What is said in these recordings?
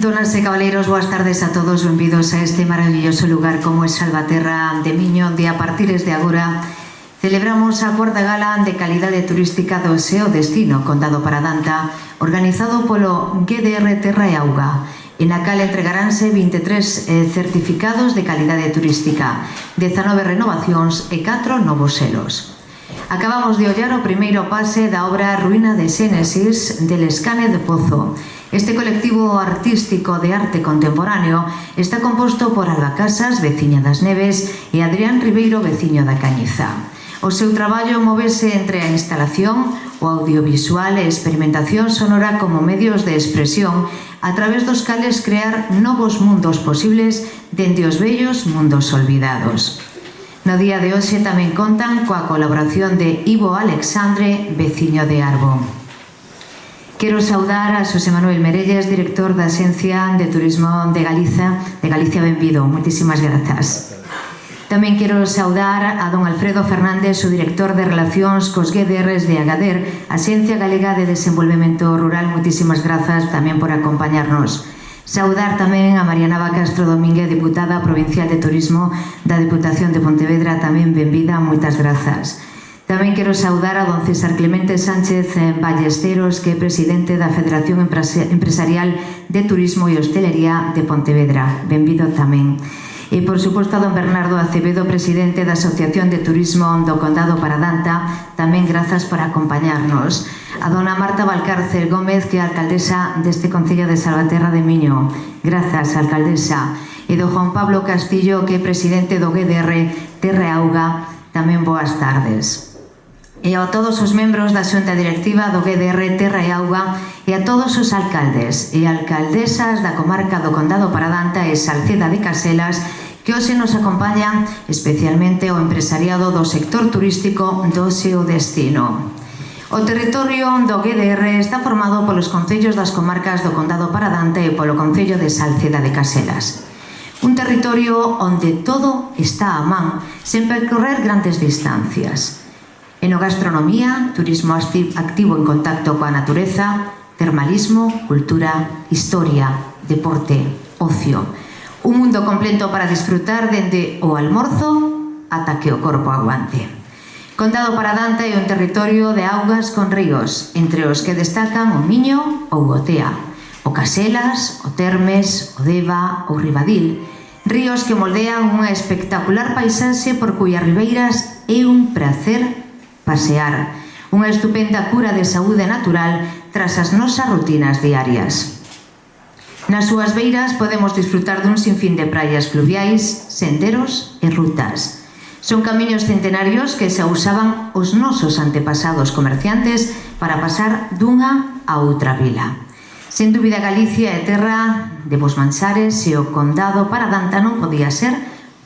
Donas e cabaleiros, boas tardes a todos, benvidos a este maravilloso lugar como é Salvaterra de Miño, onde a partir de agora celebramos a cuarta gala de calidade turística do SEO Destino Condado Paradanta, organizado polo GDR Terra e Auga, e na cal entregaránse 23 certificados de calidade turística, 19 renovacións e 4 novos selos. Acabamos de ollar o primeiro pase da obra Ruína de Xénesis de Lescane de Pozo. Este colectivo artístico de arte contemporáneo está composto por Alba Casas, veciña das Neves, e Adrián Ribeiro, veciño da Cañiza. O seu traballo móvese entre a instalación, o audiovisual e experimentación sonora como medios de expresión a través dos cales crear novos mundos posibles dende os vellos mundos olvidados. No día de hoxe tamén contan coa colaboración de Ivo Alexandre, veciño de Arbo. Quero saudar a Xosé Manuel Merelles, director da Axencia de Turismo de Galicia. Benvido, moitísimas grazas. Tamén quero saudar a don Alfredo Fernández, o director de Relacións cos GDRs de Agader, Axencia Galega de Desenvolvemento Rural. Moitísimas grazas tamén por acompañarnos. Saudar tamén a María Nava Castro Domínguez, diputada provincial de Turismo da Deputación de Pontevedra. Tamén benvida, moitas grazas. Tamén quero saudar a don César Clemente Sánchez Ballesteros, que é presidente da Federación Empresarial de Turismo e Hostelería de Pontevedra. Benvido tamén. E, por suposto, a don Bernardo Acevedo, presidente da Asociación de Turismo do Condado Paradanta. Tamén grazas por acompañarnos. A dona Marta Valcárcel Gómez, que é alcaldesa deste Concello de Salvaterra de Miño. Grazas, alcaldesa. E do Juan Pablo Castillo, que é presidente do GDR Terra e Auga. Tamén boas tardes. E a todos os membros da xunta directiva do GDR Terra e Auga e a todos os alcaldes e alcaldesas da comarca do Condado Paradanta e Salceda de Caselas que hoxe nos acompañan, especialmente o empresariado do sector turístico do SEO Destino. O territorio do GDR está formado polos concellos das comarcas do Condado Paradanta e polo concello de Salceda de Caselas. Un territorio onde todo está a man, sen percorrer grandes distancias. Enogastronomía, turismo activo en contacto coa natureza, termalismo, cultura, historia, deporte, ocio. Un mundo completo para disfrutar dende o almorzo ata que o corpo aguante. Condado Paradanta é un territorio de augas con ríos, entre os que destacan o Miño ou o Tea, o Caselas, o Termes, o Deva ou Ribadil, ríos que moldean unha espectacular paisaxe por cuyas ribeiras é un prazer pasear, unha estupenda cura de saúde natural tras as nosas rutinas diarias. Nas súas beiras podemos disfrutar dun sinfín de praias fluviais, senderos e rutas. Son camiños centenarios que se usaban os nosos antepasados comerciantes para pasar dunha a outra vila. Sen dúbida, Galicia é terra de bos manxares e o Condado Paradanta non podía ser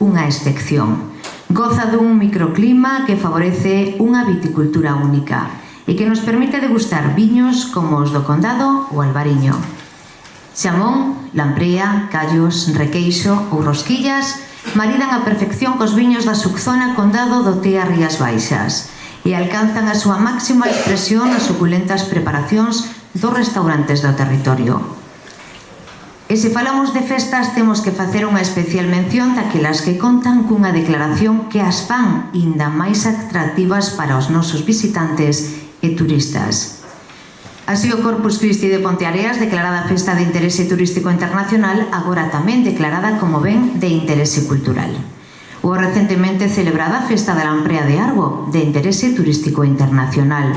unha excepción. Goza dun microclima que favorece unha viticultura única e que nos permite degustar viños como os do Condado ou Albariño. Xamón, lamprea, callos, requeixo ou rosquillas maridan a perfección cos viños da subzona Condado do Tea Rías Baixas e alcanzan a súa máxima expresión nas suculentas preparacións dos restaurantes do territorio. E se falamos de festas, temos que facer unha especial mención daquelas que contan cunha declaración que as fan inda máis atractivas para os nosos visitantes e turistas. Así, o Corpus Christi de Ponteareas, declarada Festa de Interese Turístico Internacional, agora tamén declarada como Ben de Interese Cultural. Ou recentemente celebrada Festa da Lamprea de Arbo, de Interese Turístico Internacional.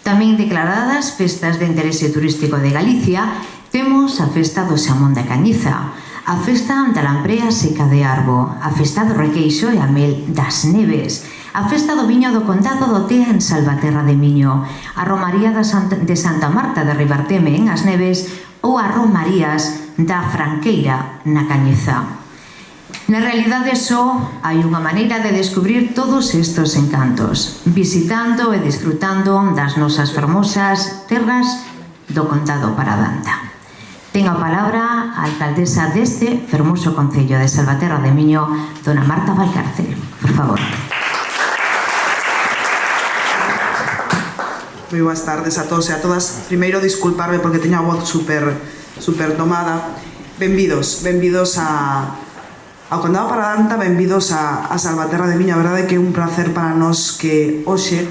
Tamén declaradas Festas de Interese Turístico de Galicia, temos a Festa do Xamón da Cañiza, a Festa da Lamprea Seca de Arbo, a Festa do Requeixo e a Mel das Neves, a Festa do Viño do Condado do Tea en Salvaterra de Miño, a Romaría de Santa Marta de Ribarteme en As Neves ou a Romarías da Franqueira na Cañiza. Na realidade, só hai unha maneira de descubrir todos estes encantos, visitando e disfrutando das nosas fermosas terras do Condado Paradanta. Ten a palabra a alcaldesa deste fermoso Concello de Salvaterra de Miño, dona Marta Valcárcel. Por favor. Moi boas tardes a todos e a todas. Primeiro, disculparme porque teño a voz super tomada. benvidos ao Condado Paradanta, benvidos a Salvaterra de Miño. A verdade é que é un placer para nós que hoxe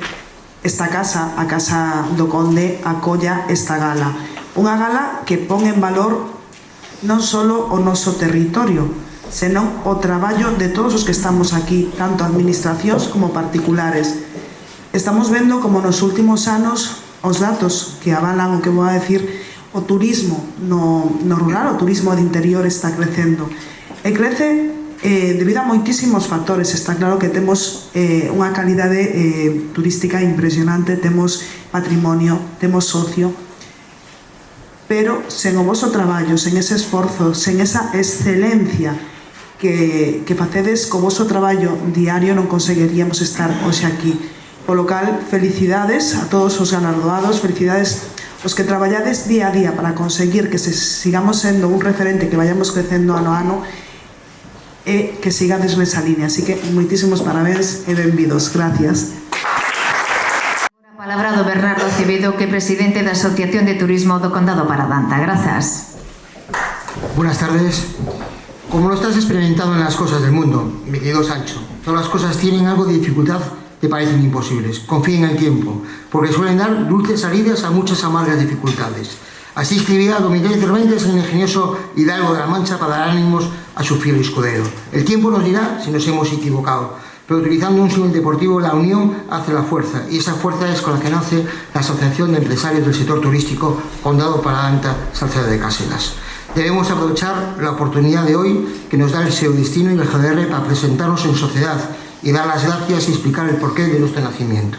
esta casa, a Casa do Conde, acolla esta gala. Unha gala que pon en valor non só o noso territorio, senón o traballo de todos os que estamos aquí, tanto administracións como particulares. Estamos vendo como nos últimos anos os datos que avalan o que vou a decir, o turismo no rural, o turismo de interior está crecendo. E crece debido a moitísimos factores. Está claro que temos unha calidade turística impresionante, temos patrimonio, temos socio, pero sen o voso traballo, sen ese esforzo, sen esa excelencia que facedes co voso traballo diario, non conseguiríamos estar hoxe aquí. Polo cal, felicidades a todos os galardoados, felicidades os que traballades día a día para conseguir que sigamos sendo un referente, que vayamos crecendo ano a ano, e que sigades nesa línea. Así que moitísimos parabéns e benvidos. Gracias. A palabra do Bernardo Acevedo, que é presidente da Asociación de Turismo do Condado Paradanta. Grazas. Buenas tardes. Como lo estás experimentando en las cosas del mundo, mi querido Sancho, todas las cosas tienen algo de dificultad que parecen imposibles. Confía en el tiempo, porque suelen dar dulces salidas a muchas amargas dificultades. Así escribía Don Miguel Cervantes, el ingenioso hidalgo de la Mancha, para dar ánimos a su fiel escudero. El tiempo nos dirá si nos hemos equivocado, pero utilizando un símil deportivo, la unión hace la fuerza, y esa fuerza es con la que nace la Asociación de Empresarios del Sector Turístico Condado Paradanta, Salceda de Caselas. Debemos aprovechar la oportunidad de hoy que nos da el SEO Destino y el GDR para presentarnos en sociedad y dar las gracias y explicar el porqué de nuestro nacimiento.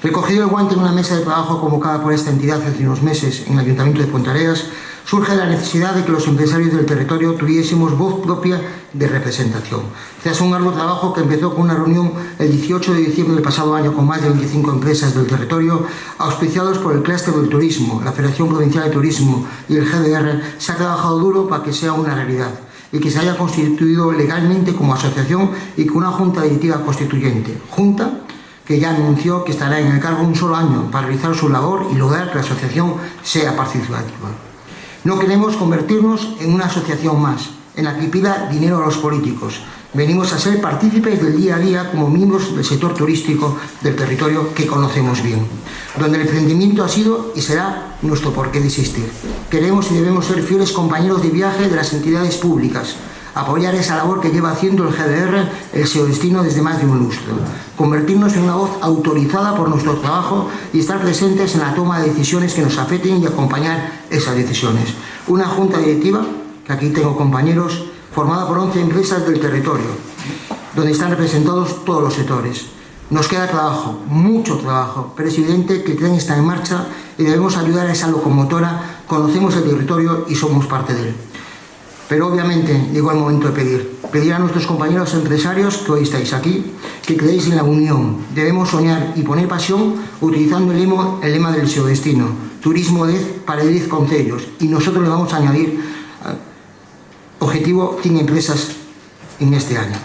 Recogido el guante en una mesa de trabajo convocada por esta entidad hace unos meses en el Ayuntamiento de Ponteareas, surge la necesidad de que los empresarios del territorio tuviésemos voz propia de representación. Tras un arduo trabajo que empezó con una reunión el 18 de diciembre del pasado año con más de 25 empresas del territorio, auspiciados por el Clúster del Turismo, la Federación Provincial de Turismo y el GDR, se ha trabajado duro para que sea una realidad y que se haya constituido legalmente como asociación y con una junta directiva constituyente. Junta que ya anunció que estará en el cargo un solo año para realizar su labor y lograr que la asociación sea participativa. No queremos convertirnos en una asociación más, en la que pida dinero a los políticos. Venimos a ser partícipes del día a día como miembros del sector turístico del territorio que conocemos bien, donde el emprendimiento ha sido y será nuestro porqué de existir. Queremos y debemos ser fieles compañeros de viaje de las entidades públicas, apoyar esa labor que lleva haciendo el GDR, el SEO Destino, desde más de un lustro, convertirnos en una voz autorizada por nuestro trabajo y estar presentes en la toma de decisiones que nos afecten y acompañar esas decisiones. Una junta directiva, que aquí tengo compañeros, formada por 11 empresas del territorio, donde están representados todos los sectores. Nos queda trabajo, mucho trabajo, pero es evidente que el tren está en marcha y debemos ayudar a esa locomotora. Conocemos el territorio y somos parte de él. Pero obviamente llegó el momento de pedir a nuestros compañeros empresarios que hoy estáis aquí, que creéis en la unión. Debemos soñar y poner pasión utilizando el lema del SEO Destino, turismo para 10 concellos, y nosotros le vamos a añadir objetivo 100 empresas en este año.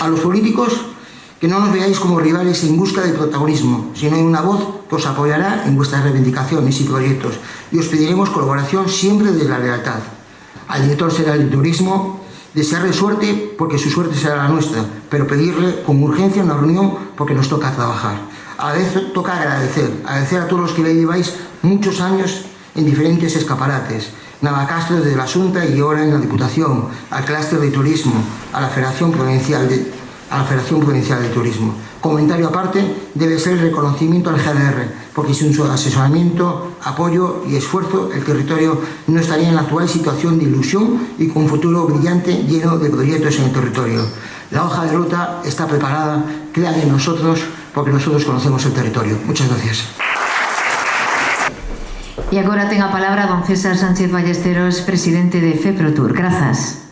A los políticos, que no nos veáis como rivales en busca de protagonismo, sino en una voz que os apoyará en vuestras reivindicaciones y proyectos, y os pediremos colaboración siempre desde la lealtad. Al director general de Turismo, desearle suerte porque su suerte será la nuestra, pero pedirle con urgencia una reunión porque nos toca trabajar. A veces toca agradecer a todos los que le lleváis muchos años en diferentes escaparates. Navacastro desde la Xunta y ahora en la Diputación, al Clúster de Turismo, a la Federación Provincial de Turismo. Comentario aparte, debe ser el reconocimiento al GDR, porque sin su asesoramiento, apoyo y esfuerzo, el territorio no estaría en la actual situación de ilusión y con un futuro brillante lleno de proyectos en el territorio. La hoja de ruta está preparada, crean en nosotros, porque nosotros conocemos el territorio. Muchas gracias. E agora ten a palabra don César Sánchez Ballesteros, presidente de FEPROTUR. Grazas.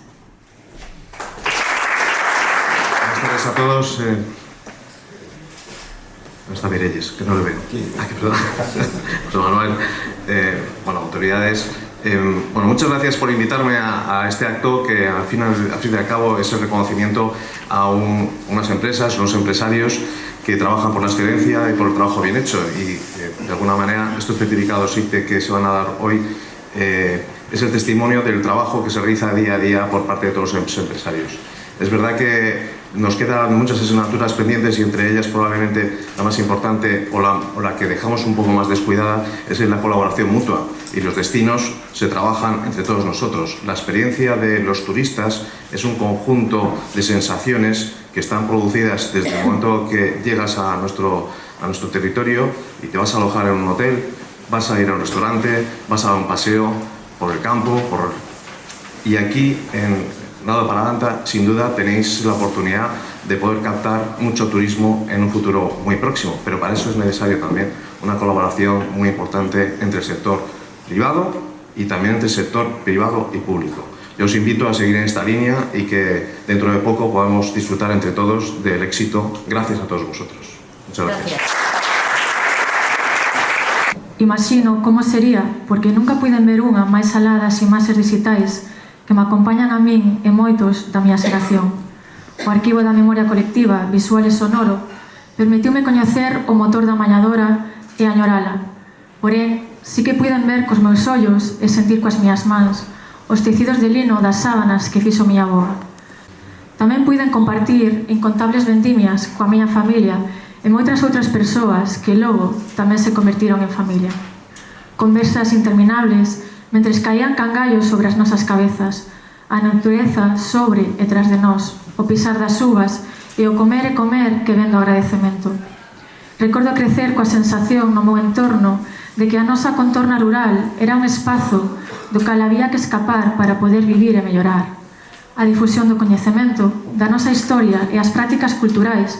Buenas tardes a todos. No está Mirelles, que no le veo. Perdón. José Manuel, autoridades. Muchas gracias por invitarme a este acto que al fin y al cabo es el reconocimiento a unas empresas, unos empresarios que trabajan por la excelencia y por el trabajo bien hecho, y de alguna manera estos certificados ICE que se van a dar hoy es el testimonio del trabajo que se realiza día a día por parte de todos los empresarios. Es verdad que nos quedan muchas asignaturas pendientes y entre ellas probablemente la más importante o la que dejamos un poco más descuidada es la colaboración mutua, y los destinos se trabajan entre todos nosotros. La experiencia de los turistas es un conjunto de sensaciones que están producidas desde el momento que llegas a nuestro territorio y te vas a alojar en un hotel, vas a ir a un restaurante, vas a dar un paseo por el campo, y aquí en Condado de Paradanta, sin duda, tenéis la oportunidad de poder captar mucho turismo en un futuro muy próximo, pero para eso es necesario también una colaboración muy importante entre el sector privado y también entre el sector privado y público. Yo os invito a seguir en esta línea y que dentro de poco podamos disfrutar entre todos del éxito gracias a todos vosotros. Muchas gracias. Imagino como sería, porque nunca puiden ver unha máis alá das imaxes digitais que me acompañan a min e moitos da miña xeración. O arquivo da memoria colectiva, visual e sonoro, permitiume coñecer o motor da mañadora e añorala. Porén, sí que puiden ver cos meus ollos e sentir coas miñas mans os tecidos de lino das sábanas que fixo miña avoa. Tamén puiden compartir incontables vendimias coa miña familia e moitas outras persoas que logo tamén se convertiron en familia. Conversas interminables mentres caían cangallos sobre as nosas cabezas, a natureza sobre e tras de nós, o pisar das uvas e o comer e comer que ven do agradecemento. Recordo crecer coa sensación no meu entorno de que a nosa contorna rural era un espazo do cal había que escapar para poder vivir e mellorar. A difusión do coñecemento, da nosa historia e as prácticas culturais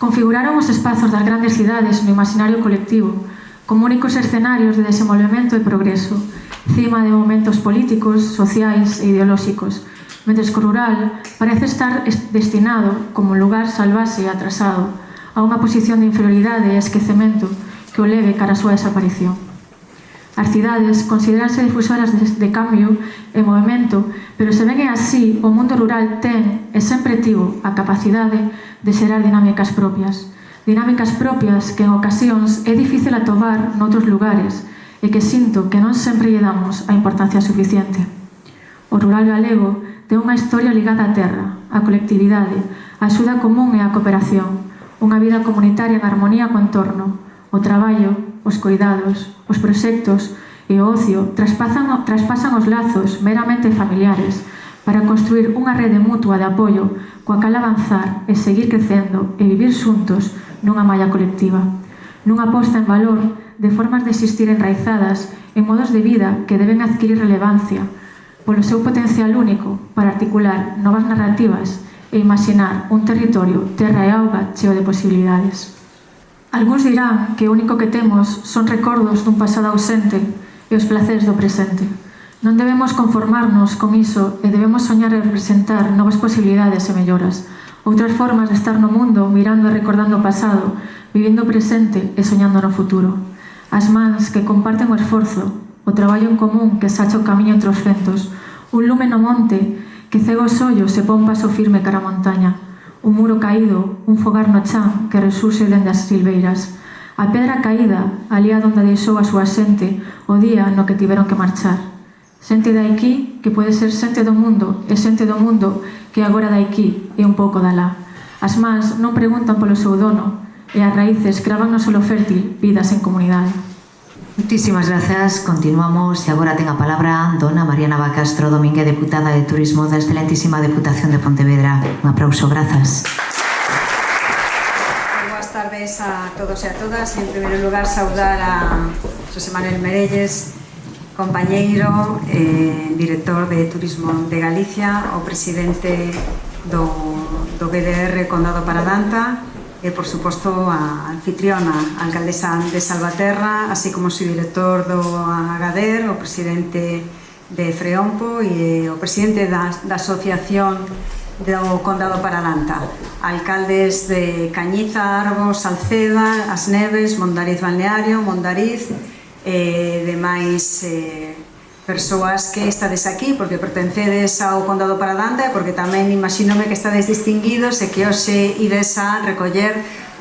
configuraron os espazos das grandes cidades no imaginario colectivo como únicos escenarios de desenvolvemento e progreso, cima de momentos políticos, sociais e ideolóxicos, mentres que o rural parece estar destinado como un lugar salvaxe e atrasado a unha posición de inferioridade e esquecemento que o leve cara a súa desaparición. As cidades consideranse difusoras de cambio e movimento, pero se ben é así, o mundo rural ten e sempre tivo a capacidade de xerar dinámicas propias que en ocasións é difícil atobar noutros lugares e que sinto que non sempre lle damos a importancia suficiente. O rural galego ten unha historia ligada á terra, á colectividade, á axuda común e á cooperación, unha vida comunitaria en armonía co entorno, o traballo, os cuidados, os proxectos e o ocio traspasan os lazos meramente familiares para construir unha rede mutua de apoio coa cal avanzar e seguir crecendo e vivir xuntos nunha malla colectiva, nunha posta en valor de formas de existir enraizadas en modos de vida que deben adquirir relevancia polo seu potencial único para articular novas narrativas e imaginar un territorio, terra e auga cheo de posibilidades. Algúns dirán que o único que temos son recordos dun pasado ausente e os placeres do presente. Non debemos conformarnos con iso e debemos soñar e representar novas posibilidades e melloras, outras formas de estar no mundo mirando e recordando o pasado, vivindo o presente e soñando no futuro. As mans que comparten o esforzo, o traballo en común que sacha o camiño entre os ventos, un lume no monte que cega os ollos e pon paso firme cara a montaña, un muro caído, un fogar no chan que resurxe dende as silveiras, a pedra caída, alí a donde deixou a súa xente o día no que tiveron que marchar. Xente de aquí que pode ser xente do mundo e xente do mundo que agora de aquí e un pouco de alá. As mans non preguntan polo seu dono e as raíces cravan no solo fértil vidas en comunidade. Muchísimas gracias. Continuamos e agora ten a palabra dona María Nava Castro Domínguez, deputada de Turismo da excelentísima Deputación de Pontevedra. Un aplauso, grazas. Boas tardes a todos e a todas. En primeiro lugar, saudar a José Manuel Merelles, compañeiro, director de Turismo de Galicia, o presidente do BDR Condado Paradanta, e, por suposto, a anfitriona, a alcaldesa de Salvaterra, así como o subdirector do Agader, o presidente de Freompo e o presidente da Asociación do Condado Paradanta, alcaldes de Cañiza, Arbos, Salceda, As Neves, Mondariz Balneario, Mondariz e demais persoas que estades aquí porque pertencedes ao Condado Paradanta e porque tamén imagínome que estades distinguidos e que hoxe ides a recoller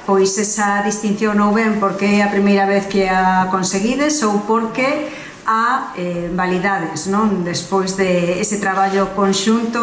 pois esa distinción ou ben porque é a primeira vez que a conseguides ou porque a validades, non? Despois de ese traballo conxunto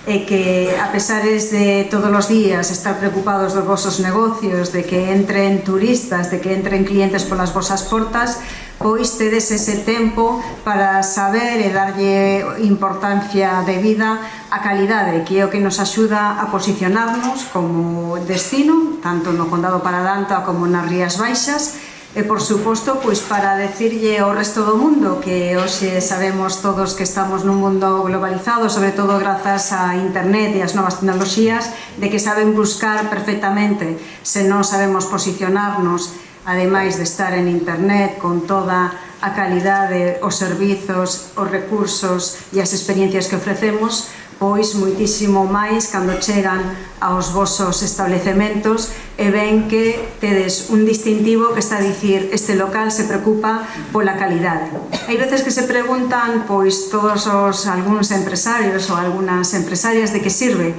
e que, a pesares de todos os días estar preocupados dos vosos negocios, de que entren turistas, de que entren clientes polas vosas portas, pois tedes ese tempo para saber e darlle importancia de vida á calidade, que é o que nos axuda a posicionarnos como destino, tanto no Condado Paradanta como nas Rías Baixas, e, por suposto, pois para decirlle ao resto do mundo que hoxe sabemos todos que estamos nun mundo globalizado, sobre todo grazas a internet e as novas tecnoloxías, de que saben buscar perfectamente se non sabemos posicionarnos, ademais de estar en internet con toda a calidade, os servizos, os recursos e as experiencias que ofrecemos, pois moitísimo máis cando chegan aos vosos establecementos e ven que tedes un distintivo que está a dicir este local se preocupa pola calidade. Hai veces que se preguntan pois todos algúns empresarios ou algunhas empresarias de que sirve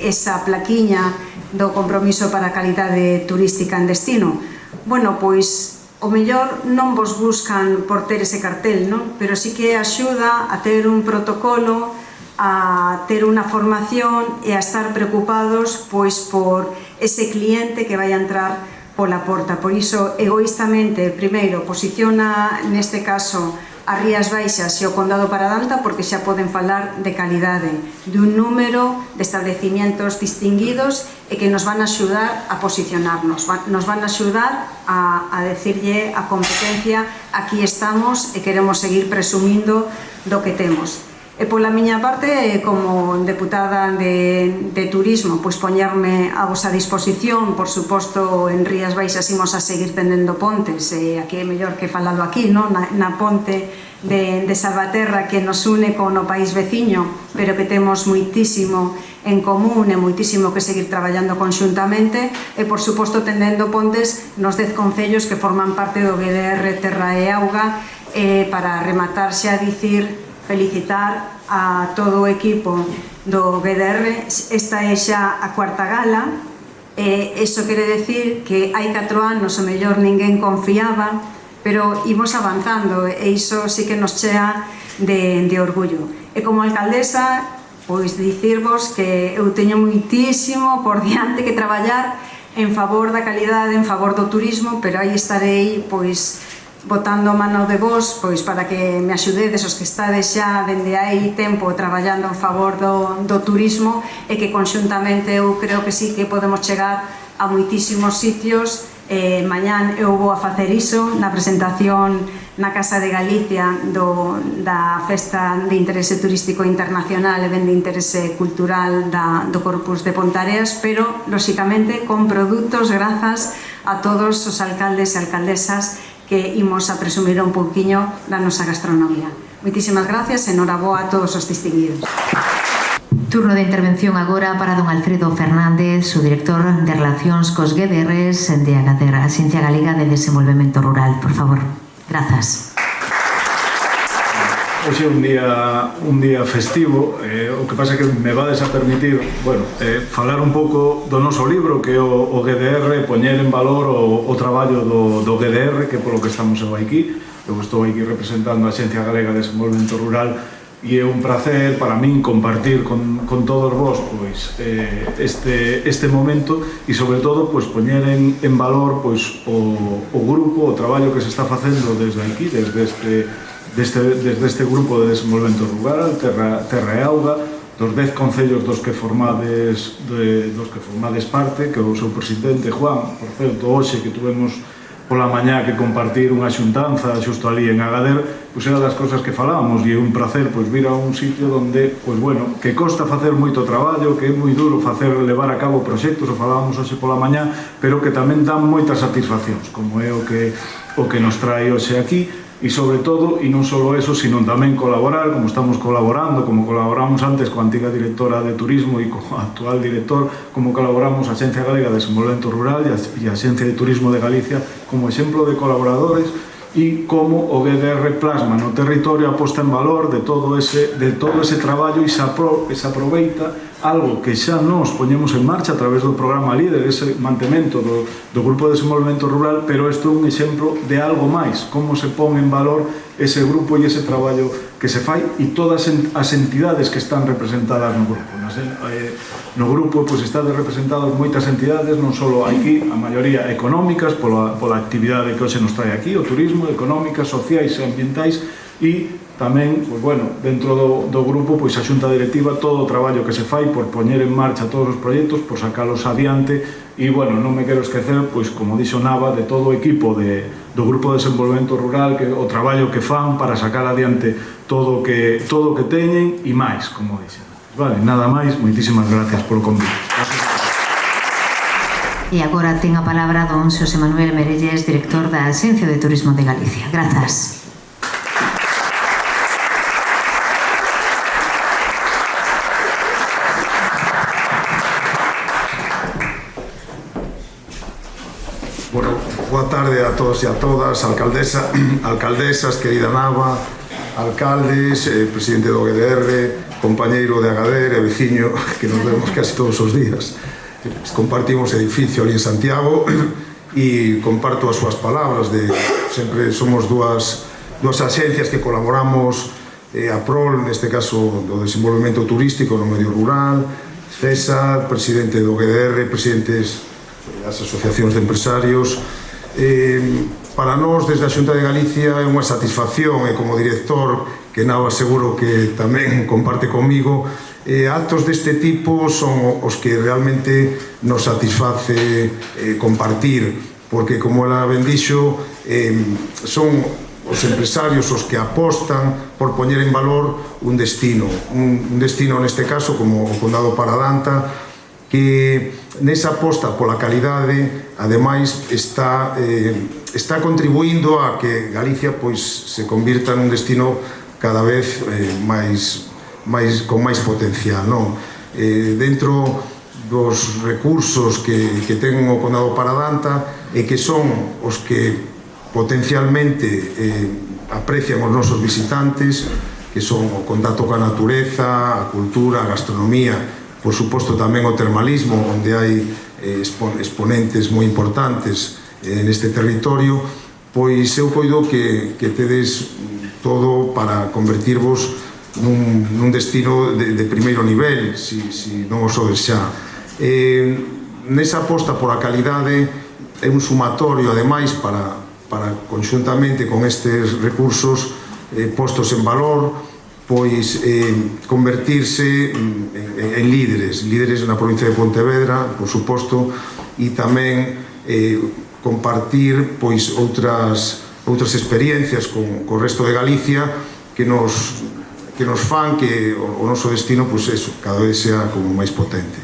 esa plaquiña do compromiso para a calidade turística en destino. Bueno, pois o mellor non vos buscan por ter ese cartel, non? Pero sí que axuda a ter un protocolo, a ter unha formación e a estar preocupados pois por ese cliente que vai a entrar pola porta. Por iso, egoístamente, primeiro, posiciona neste caso as Rías Baixas e o Condado Paradanta porque xa poden falar de calidade, dun número de establecimientos distinguidos e que nos van a axudar a posicionarnos, nos van a axudar a decirlle a competencia aquí estamos e queremos seguir presumindo do que temos. E pola miña parte, como deputada de turismo, pois poñerme a vosa disposición, por suposto, en Rías Baixas imos a seguir tendendo pontes, e aquí é mellor que falado aquí, non? Na ponte de Salvaterra que nos une con o país veciño, pero que temos moitísimo en común e moitísimo que seguir traballando conxuntamente, e por suposto tendendo pontes nos 10 concellos que forman parte do GDR Terra e Auga, para rematar xa a dicir felicitar a todo o equipo do GDR. Esta é xa a cuarta gala, e iso quere decir que hai 4 anos o mellor ninguén confiaba, pero imos avanzando e iso sí que nos chea de orgullo. E como alcaldesa, pois dicirvos que eu teño moitísimo por diante que traballar en favor da calidade, en favor do turismo, pero aí estarei pois botando mano de vos pois para que me axudedes os que estades xa dende hai tempo traballando en favor do turismo, e que conxuntamente eu creo que sí que podemos chegar a moitísimos sitios. Mañán eu vou a facer iso na presentación na Casa de Galicia da Festa de Interese Turístico Internacional e ben de Interese Cultural do Corpus de Pontareas, pero, lóxicamente, con produtos grazas a todos os alcaldes e alcaldesas que imos a presumir un pouquiño da nosa gastronomía. Moitísimas gracias e noraboa a todos os distinguidos. Turno de intervención agora para don Alfredo Fernández, o director de Relacións cos GDRs de AGADER, Axencia Galega de Desenvolvemento Rural. Por favor. Grazas. Hoxe é un día festivo, o que pasa é que me vades a permitir, falar un pouco do noso libro, que é o GDR, poñer en valor o traballo do GDR, que é polo que estamos aquí. Eu estou aquí representando a Axencia Galega de Desenvolvemento Rural, e é un placer para min compartir con todos vos este momento, e sobre todo poñer en valor o grupo, o traballo que se está facendo desde aquí, desde este grupo de desenvolvemento rural, Terra e Auga, dos 10 concellos dos que formades parte, que o seu presidente Juan, por certo, hoxe que tuvemos pola mañá que compartir unha xuntanza xusto ali en Agader, era das cousas que falábamos, e é un placer vir a un sitio onde, que costa facer moito traballo, que é moi duro levar a cabo proxectos, o falábamos hoxe pola mañá, pero que tamén dan moitas satisfaccións, como é o que nos trae hoxe aquí. E sobre todo, e non só eso, sino tamén colaborar, como estamos colaborando, como colaboramos antes coa antiga directora de Turismo e co actual director, como colaboramos a Axencia Galega de Desenvolvemento Rural e a Axencia de Turismo de Galicia como exemplo de colaboradores, e como o GDR plasma no territorio a posta en valor de todo ese traballo, e se aproveita algo que xa nos poñemos en marcha a través do programa LÍDER, ese mantemento do Grupo de Desenvolvemento Rural, pero isto é un exemplo de algo máis, como se pon en valor ese grupo e ese traballo que se fai e todas as entidades que están representadas no grupo. No grupo están representadas moitas entidades, non só aquí, a maioría económicas, pola actividade que hoxe nos trae aquí, o turismo, económicas, sociais e ambientais, e tamén, dentro do grupo, a xunta directiva, todo o traballo que se fai por poñer en marcha todos os proxectos, por sacalos adiante, e, non me quero esquecer, como dixo Nava, de todo o equipo do Grupo de Desenvolvemento Rural, o traballo que fan para sacar adiante todo o que teñen e máis, como dixen. Nada máis, moitísimas gracias polo convite. E agora ten a palabra don Xosé Manuel Merelles, director da Axencia de Turismo de Galicia. Grazas. Boa tarde a todos e a todas, alcaldesas, querida Nava, alcaldes, presidente do GDR, compañeiro de Agader e veciño, que nos vemos casi todos os días. Compartimos edificio ali en Santiago e comparto as súas palabras de sempre somos dúas axencias que colaboramos a prol, neste caso, do desenvolvemento turístico no medio rural. César, presidente do GDR, presidentes das asociacións de empresarios. Para nós, desde a Xunta de Galicia, é unha satisfacción, e como director, que Nava seguro que tamén comparte comigo, actos deste tipo son os que realmente nos satisface compartir, porque, como ela ben dixo, son os empresarios os que apostan por poñer en valor un destino, neste caso, como o Condado Paradanta, que nesa aposta pola calidade, ademais, está contribuindo a que Galicia se convirta nun destino cada vez con máis potencial. Dentro dos recursos que ten o Condado Paradanta e que son os que potencialmente aprecian os nosos visitantes, que son o contacto coa natureza, a cultura, a gastronomía, por suposto tamén o termalismo, onde hai exponentes moi importantes neste territorio, pois eu coido que tedes todo para convertirvos nun destino de primeiro nivel, se non o sodes xa. Nesa aposta por a calidade é un sumatorio, ademais, para conxuntamente con estes recursos postos en valor, pois convertirse en líderes na provincia de Pontevedra, por suposto, e tamén compartir outras experiencias con o resto de Galicia que nos fan que o noso destino cada vez sea como máis potente.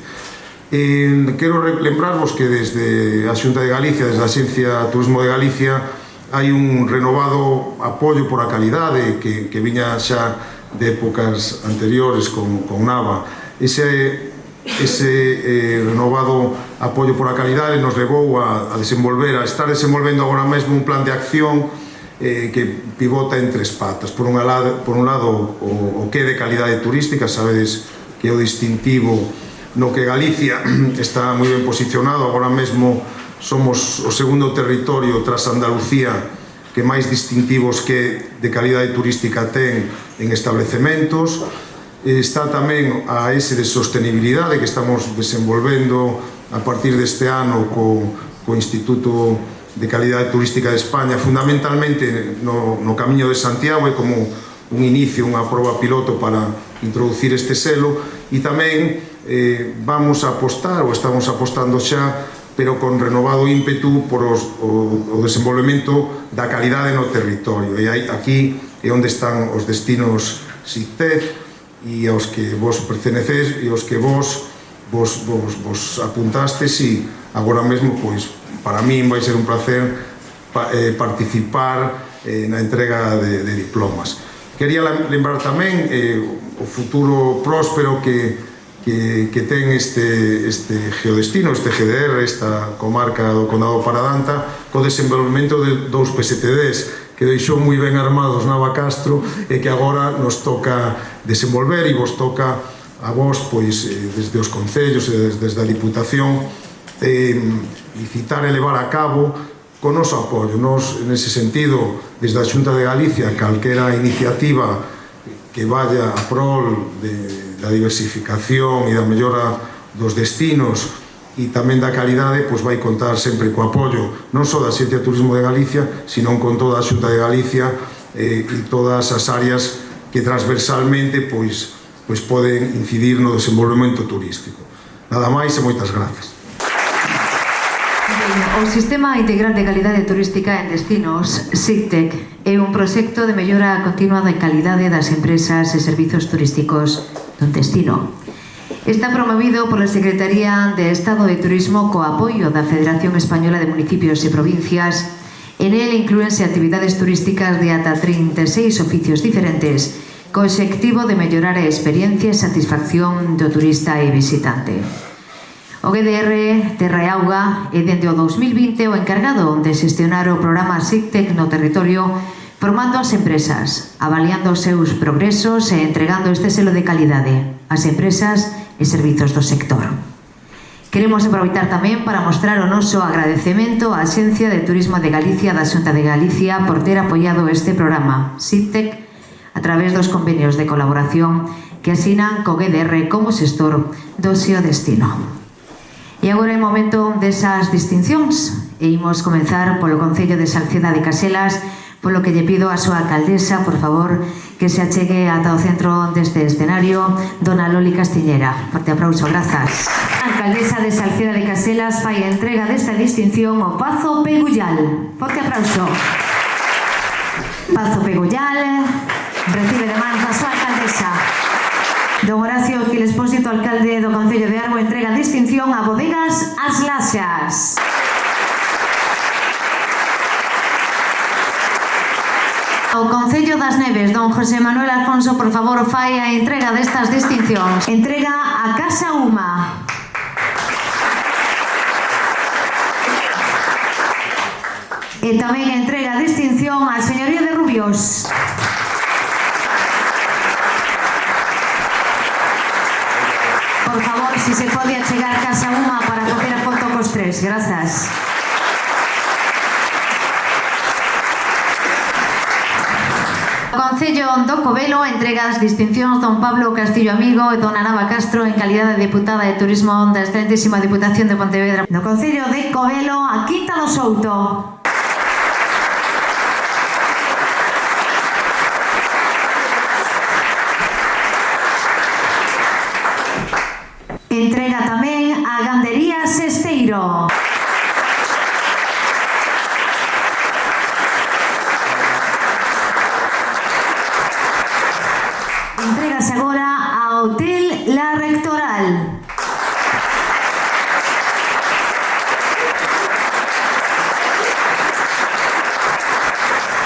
Quero lembrarvos que desde a Xunta de Galicia, desde a Axencia Turismo de Galicia, hai un renovado apoio por a calidade que viña xa de épocas anteriores con Nava. Ese renovado apoio por a calidade nos levou a estar desenvolvendo agora mesmo un plan de acción que pivota en tres patas. Por un lado, o que é de calidade turística, sabedes que é o distintivo no que Galicia está moi ben posicionado. Agora mesmo somos o segundo territorio tras Andalucía que máis distintivos que de calidade turística ten en establecementos. Está tamén a ese de sostenibilidade que estamos desenvolvendo a partir deste ano co Instituto de Calidade Turística de España, fundamentalmente no Camiño de Santiago, é como un inicio, unha proba piloto para introducir este selo, e tamén vamos a apostar, ou estamos apostando xa, pero con renovado ímpetu por o desenvolvemento da calidade no territorio. E aquí é onde están os destinos SICTEF e aos que vos pertenecedes e aos que vos apuntastes, e agora mesmo, para min vai ser un placer participar na entrega de diplomas. Quería lembrar tamén o futuro próspero que ten este geodestino, este GDR, esta comarca do Condado Paradanta, co desenvolvemento de 2 PSTDs que deixou moi ben armados Nava Castro e que agora nos toca desenvolver, e vos toca a vos, desde os concellos e desde a Diputación, licitar e levar a cabo con noso apoio. Nos, nese sentido, desde a Xunta de Galicia, calquera iniciativa que vaya a prol da diversificación e da mellora dos destinos e tamén da calidade, pois vai contar sempre co apoio non só da Xente de Turismo de Galicia, sino con toda a Xunta de Galicia e todas as áreas que transversalmente pois poden incidir no desenvolvemento turístico. Nada máis e moitas grazas. O Sistema Integral de Calidade Turística en Destinos, SICTEC, é un proxecto de mellora continua da calidade das empresas e servizos turísticos dun destino. Está promovido pola Secretaría de Estado de Turismo co apoio da Federación Española de Municipios e Provincias. En el inclúense actividades turísticas de ata 36 oficios diferentes co obxectivo de mellorar a experiencia e satisfacción do turista e visitante. O GDR Terra e Auga é dende o 2020 o encargado de xestionar o programa SICTEC no territorio, formando as empresas, avaliando os seus progresos e entregando este selo de calidade ás empresas e servizos do sector. Queremos aproveitar tamén para mostrar o noso agradecemento á Axencia de Turismo de Galicia da Xunta de Galicia por ter apoiado este programa SICTEC a través dos convenios de colaboración que asinan co GDR como xestor do SEO destino. E agora é momento desas distincións e imos comenzar polo Concello de Salceda de Caselas, polo que lle pido a súa alcaldesa, por favor, que se achegue ata o centro deste escenario, dona Loli Castiñera. Forte aplauso, grazas. A alcaldesa de Salceda de Caselas fai a entrega desta distinción ao Pazo Pegullal. Forte aplauso. Pazo Pegullal recibe de mans a súa alcaldesa. Don Horacio Gil Expósito, alcalde do Concello de Arbo, entrega a distinción a Bodegas As Laxas. O Concello das Neves, don José Manuel Alfonso, por favor, fai a entrega destas distincións. Entrega a Casa Uma. E tamén entrega a distinción á Señoría de Rubios. Por favor, si se pode achegar Casa Uma para coger a foto cos tres. Grazas. Concello do Covelo entrega as distincións don Pablo Castillo Amigo e dona Nava Castro en calidade de deputada de Turismo da excelentísima Diputación de Pontevedra. No Concello de Covelo, a Quinta do Souto. Entrega tamén a Gandería Sesteiro. Entrégase agora ao Hotel La Rectoral.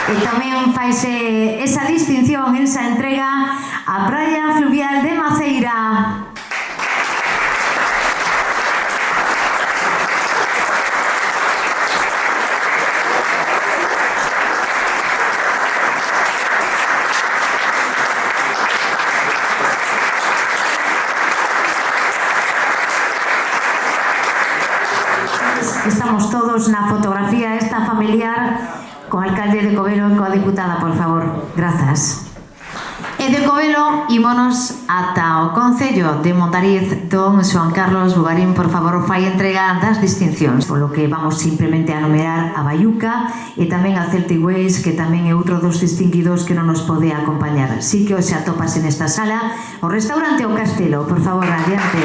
E tamén faise esa distinción, esa entrega á Praia Fluvial de Maceira. Estamos todos na fotografía esta familiar co alcalde de Covelo e coa diputada, por favor. Grazas. E de Covelo ímonos ata o Concello de Mondariz. Don Xoan Carlos Bugarín, por favor, fai entrega das distincións, polo que vamos simplemente a numerar a Baiuca e tamén a Celtic Ways, que tamén é outro dos distinguidos que non nos pode acompañar. Sí que hoxe atopas en esta sala o restaurante O Castelo. Por favor, adiante.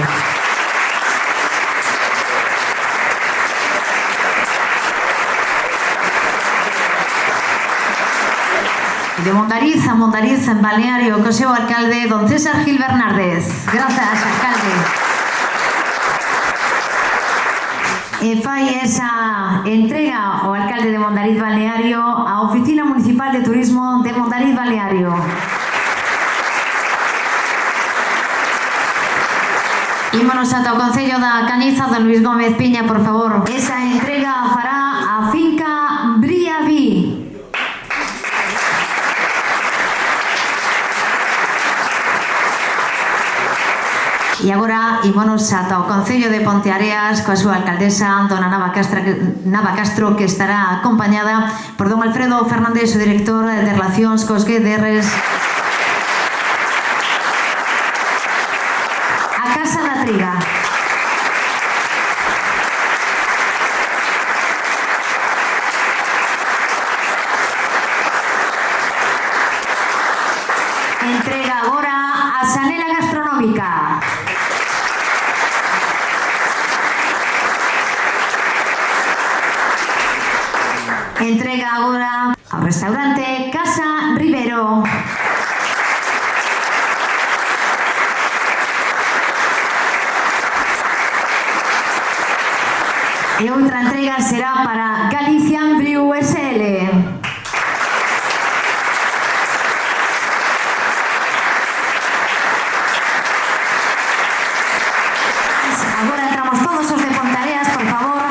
De Mondariz a Mondariz, en Balneario, co seu alcalde, don César Gil Bernárdez. Grazas, alcalde. E fai esa entrega ao alcalde de Mondariz Balneario á Oficina Municipal de Turismo de Mondariz Balneario. Ímonos ata o Concello da Cañiza, don Luis Gómez Piña, por favor. Esa entrega fará a finca Briaví. E agora ímonos ata o Concello de Ponteareas coa súa alcaldesa, dona Nava Castro, que estará acompañada por don Alfredo Fernández, o director de Relacións cos GDRs. A Casa da Triga. Entrega agora a Xanela Gastronómica. Entrega agora ao restaurante Casa Rivero. E outra entrega será para Galician Brew SL. Agora entramos todos os de Ponteareas, por favor,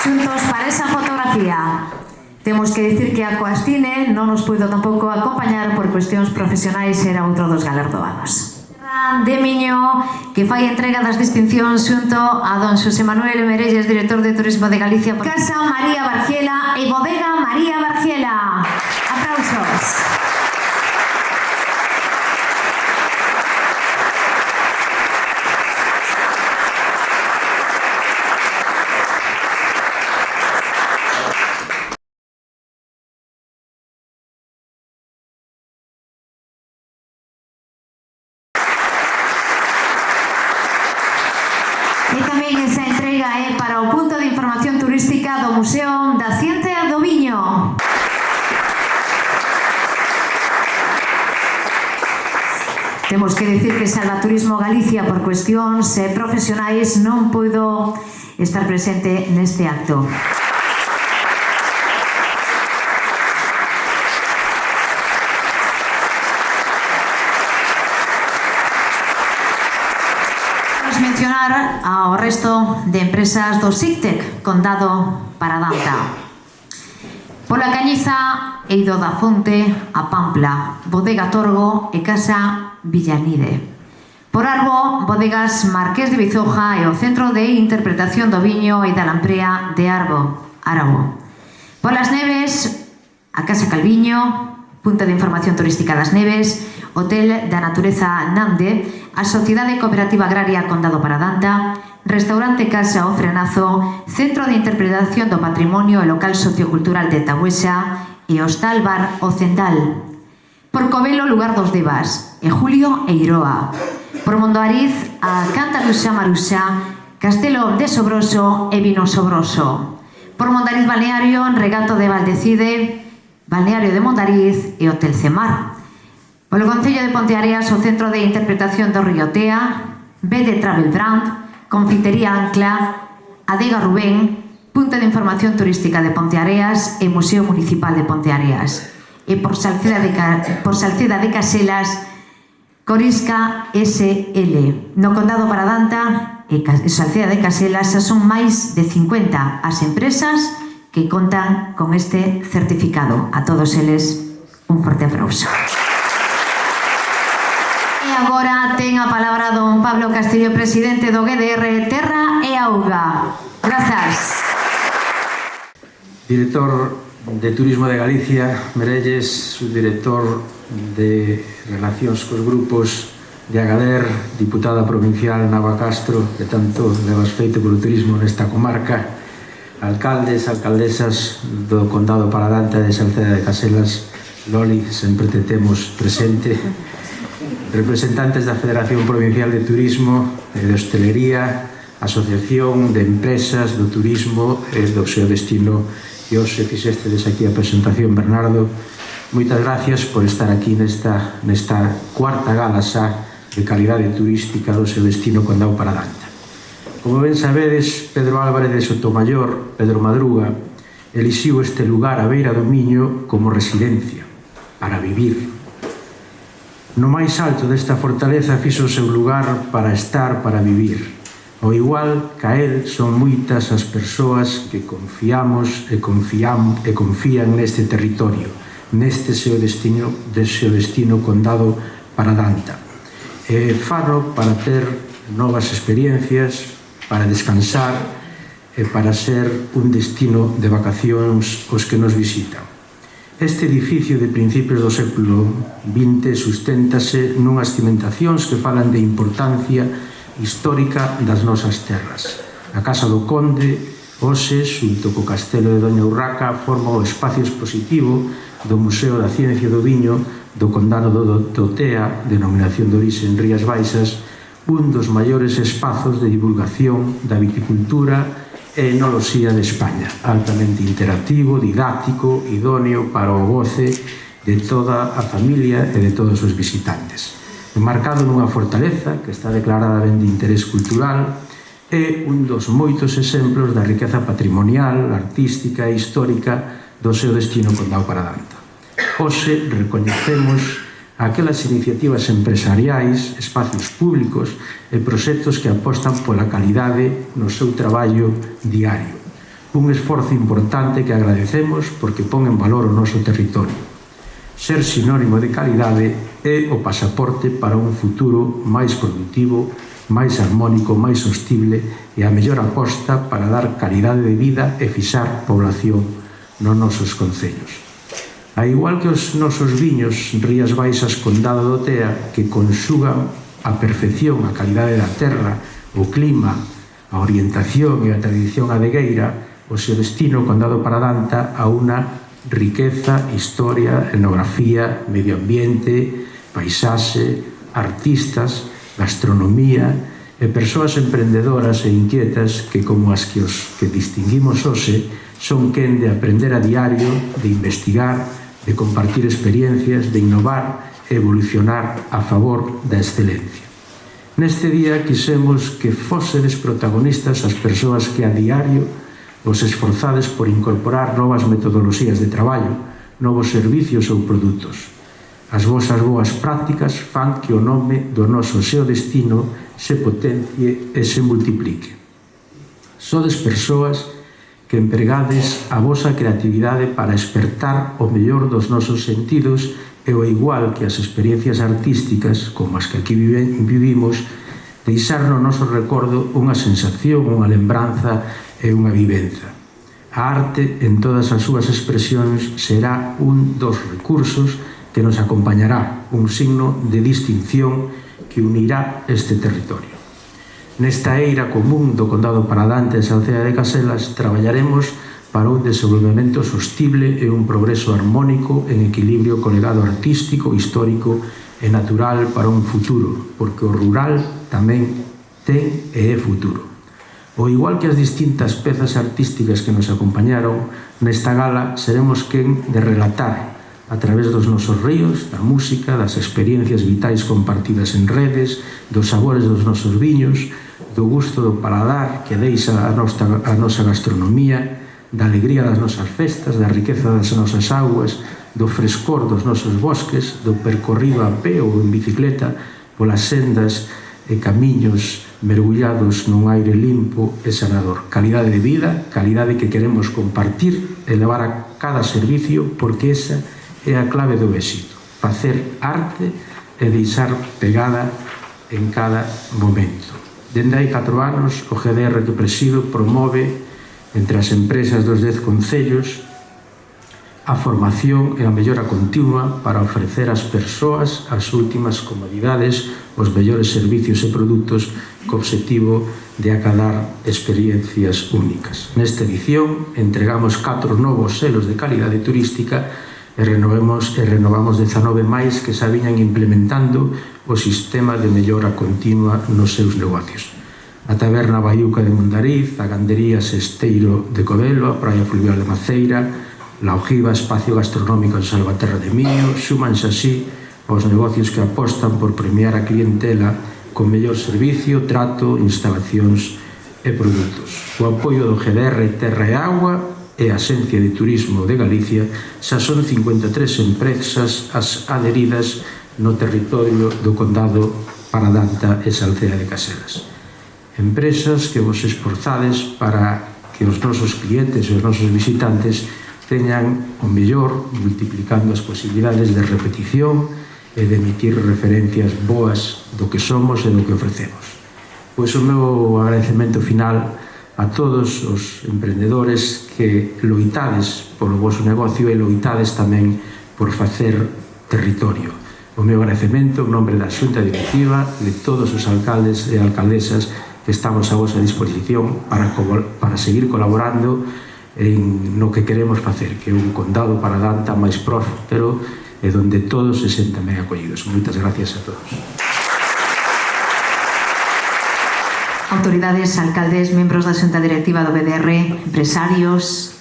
xuntos para esa fotografía. Temos que dicir que a Coastine non nos puido tampouco acompañar por cuestións profesionais, era outro dos galardoados. De Miño, que fai entrega das distincións xunto a don Xosé Manuel Merelles, director de Turismo de Galicia. Casa María Bargiela e Bodega María Bargiela. Aplausos. E tamén esa entrega é para o punto de información turística do Museo da Ciencia do Viño. Temos que dicir que Salvaturismo Galicia, por cuestións profesionais, non puido estar presente neste acto. Mencionar ao resto de empresas do SICTEC, Condado Paradanta. Pola Cañiza, Eido da Fonte, a Pampla, Bodega Torgo e Casa Villanide. Por Arbo, Bodegas Marqués de Bizoja e o Centro de Interpretación do Viño e da Lamprea de Arbo. Polas Neves, a Casa Calviño, Punta de Información Turística das Neves, Hotel da Natureza Nande, a Sociedade Cooperativa Agraria Condado Paradanta, Restaurante Casa O Frenazo, Centro de Interpretación do Patrimonio e Local Sociocultural de Tabuesa e Hostal Bar O Cendal. Por Covelo, Lugar dos Devas, e Julio e Iroa. Por Mondoariz, a Cantaruxa Maruxa, Castelo de Sobroso e Vino Sobroso. Por Mondariz Balneario, Regato de Valdecide, Balneario de Mondariz e Hotel Cemar. Polo Concello de Ponteareas, o Centro de Interpretación do Riotea, BD Travel Brand, Confitería Ancla, Adega Rubén, Punta de Información Turística de Ponteareas e Museo Municipal de Ponteareas. E por Salceda de Caselas, Corisca SL. No Condado Paradanta e Salceda de Caselas son máis de 50 as empresas que contan con este certificado. A todos eles, un forte aplauso. Agora ten a palabra don Pablo Castillo, presidente do GDR Terra e Auga. Grazas. Director de Turismo de Galicia, Merelles, subdirector de Relacións cos Grupos de Agaler, diputada provincial Nava Castro, que tanto levas feito polo turismo nesta comarca, alcaldes, alcaldesas do Condado Paradanta de Salceda de Caselas, Loli, sempre te temos presente, representantes da Federación Provincial de Turismo e de Hostelería, Asociación de Empresas do Turismo e do seu destino, e hoxe fixestedes aquí a presentación, Bernardo. Moitas gracias por estar aquí nesta cuarta gala xa de calidade turística do seu destino Condado Paradanta. Como ben sabedes, Pedro Álvarez de Sotomayor, Pedro Madruga, elixiu este lugar a beira do Miño como residencia, para vivir. No máis alto desta fortaleza fixo o seu lugar para estar, para vivir. Ao igual que a él, son moitas as persoas que confiamos e confían neste territorio, neste seu destino Condado Paradanta. Faro para ter novas experiencias, para descansar e para ser un destino de vacacións os que nos visitan. Este edificio de principios do século XX susténtase nunhas cimentacións que falan de importancia histórica das nosas terras. A Casa do Conde, hoxe, xunto co Castelo de Doña Urraca, forma o espacio expositivo do Museo da Ciencia do Viño do Condado do Tea, denominación de orixe en Rías Baixas, un dos maiores espazos de divulgación da viticultura e enoloxía de España, altamente interactivo, didáctico, idóneo para o goce de toda a familia e de todos os visitantes. Enmarcado nunha fortaleza que está declarada ben de interés cultural, é un dos moitos exemplos da riqueza patrimonial, artística e histórica do seu destino Condado Paradanta. Hoxe recoñecemos aquelas iniciativas empresariais, espacios públicos e proxectos que apostan pola calidade no seu traballo diario. Un esforzo importante que agradecemos porque pon en valor o noso territorio. Ser sinónimo de calidade é o pasaporte para un futuro máis productivo, máis armónico, máis sostible e a mellor aposta para dar calidade de vida e fixar población nos nosos concellos. A igual que os nosos viños Rías Baixas Condado do Tea, que conxugan a perfección a calidade da terra, o clima, a orientación e a tradición adegueira, o seu destino Condado Paradanta a unha riqueza, historia, etnografía, medio ambiente, paisaxe, artistas, gastronomía e persoas emprendedoras e inquietas que, como as que os que distinguimos hoxe, son quen de aprender a diario, de investigar, de compartir experiencias, de innovar e evolucionar a favor da excelencia. Neste día quisemos que fósedes protagonistas as persoas que a diario vos esforzades por incorporar novas metodoloxías de traballo, novos servicios ou produtos. As vosas boas prácticas fan que o nome do noso xeodestino se potencie e se multiplique. Sodes persoas que empregades a vosa creatividade para espertar o mellor dos nosos sentidos e ao igual que as experiencias artísticas, como as que aquí vivimos, deixar no noso recordo unha sensación, unha lembranza e unha vivenza. A arte, en todas as súas expresións, será un dos recursos que nos acompañará, un signo de distinción que unirá este territorio. Nesta eira común do Condado Paradante e Salceda de Caselas traballaremos para un desenvolvemento sostible e un progreso armónico en equilibrio co legado artístico, histórico e natural para un futuro, porque o rural tamén ten e é futuro. Ao igual que as distintas pezas artísticas que nos acompañaron, nesta gala seremos quen de relatar a través dos nosos ríos, da música, das experiencias vitais compartidas en redes, dos sabores dos nosos viños, do gusto do paladar que deixa a nosa gastronomía, da alegría das nosas festas, da riqueza das nosas augas, do frescor dos nosos bosques, do percorrido a pé ou en bicicleta polas sendas e camiños mergullados nun aire limpo e sanador. Calidade de vida, calidade que queremos compartir e levar a cada servicio porque esa é a clave do éxito. Facer arte e deixar pegada en cada momento. Dende hai 4 anos, o GDR que presido promove entre as empresas dos 10 concellos a formación e a mellora continua para ofrecer ás persoas as últimas comodidades, os mellores servicios e produtos co obxectivo de acadar experiencias únicas. Nesta edición entregamos 4 novos selos de calidade turística e renovamos 19 máis que xa viñan implementando o sistema de mellora continua nos seus negocios. A Taberna Baiuca de Mondariz, a Gandería Sesteiro de Covelo, a Praia Fluvial de Maceira, la Ojiva, espacio gastronómico en Salvaterra de Miño, súmanse así aos negocios que apostan por premiar a clientela con mellor servicio, trato, instalacións e produtos. O apoio do GDR Terra e Agua e a Axencia de Turismo de Galicia xa son 53 empresas as adheridas no territorio do Condado Paradanta e Salceda de Caselas. Empresas que vos esforzades para que os nosos clientes e os nosos visitantes teñan o mellor, multiplicando as posibilidades de repetición e de emitir referencias boas do que somos e do que ofrecemos. Pois o meu agradecemento final a todos os emprendedores que loitades polo vosso negocio e loitades tamén por facer territorio. O meu agradecemento en nombre da Xunta Directiva, de todos os alcaldes e alcaldesas que estamos a vosa disposición para seguir colaborando en no que queremos facer, que é un condado para Danta máis próspero e donde todos se sentan ben acollidos. Moitas gracias a todos. Autoridades, alcaldes, membros da Xunta Directiva do BDR, empresarios,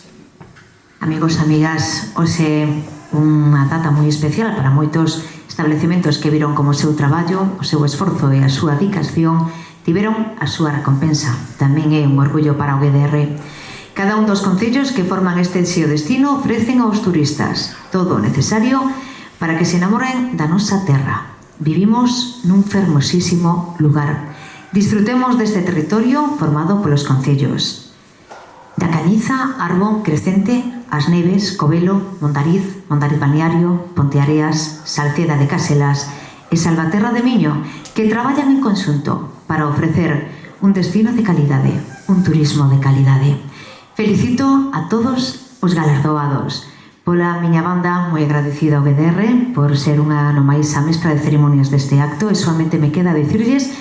amigos, amigas, hoxe unha data moi especial para moitos establecementos que viron como o seu traballo, o seu esforzo e a súa dedicación tiveron a súa recompensa. Tamén é un orgullo para o BDR. Cada un dos concellos que forman este xeodestino ofrecen aos turistas todo o necesario para que se enamoren da nosa terra. Vivimos nun fermosísimo lugar. Disfrutemos deste territorio formado polos concellos da Cañiza, Arbo, Crecente, As Neves, Covelo, Mondariz, Mondariz Balneario, Ponteareas, Salceda de Caselas e Salvaterra de Miño, que traballan en conxunto para ofrecer un destino de calidade, un turismo de calidade. Felicito a todos os galardoados. Pola miña banda, moi agradecida ao BDR por ser unha ano máis a mestra de ceremonias deste acto, e solamente me queda dicirlles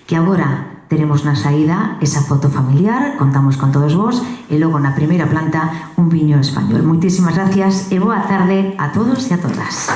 que agora teremos na saída esa foto familiar, contamos con todos vos, e logo na primeira planta un viño español. Moitísimas gracias e boa tarde a todos e a todas.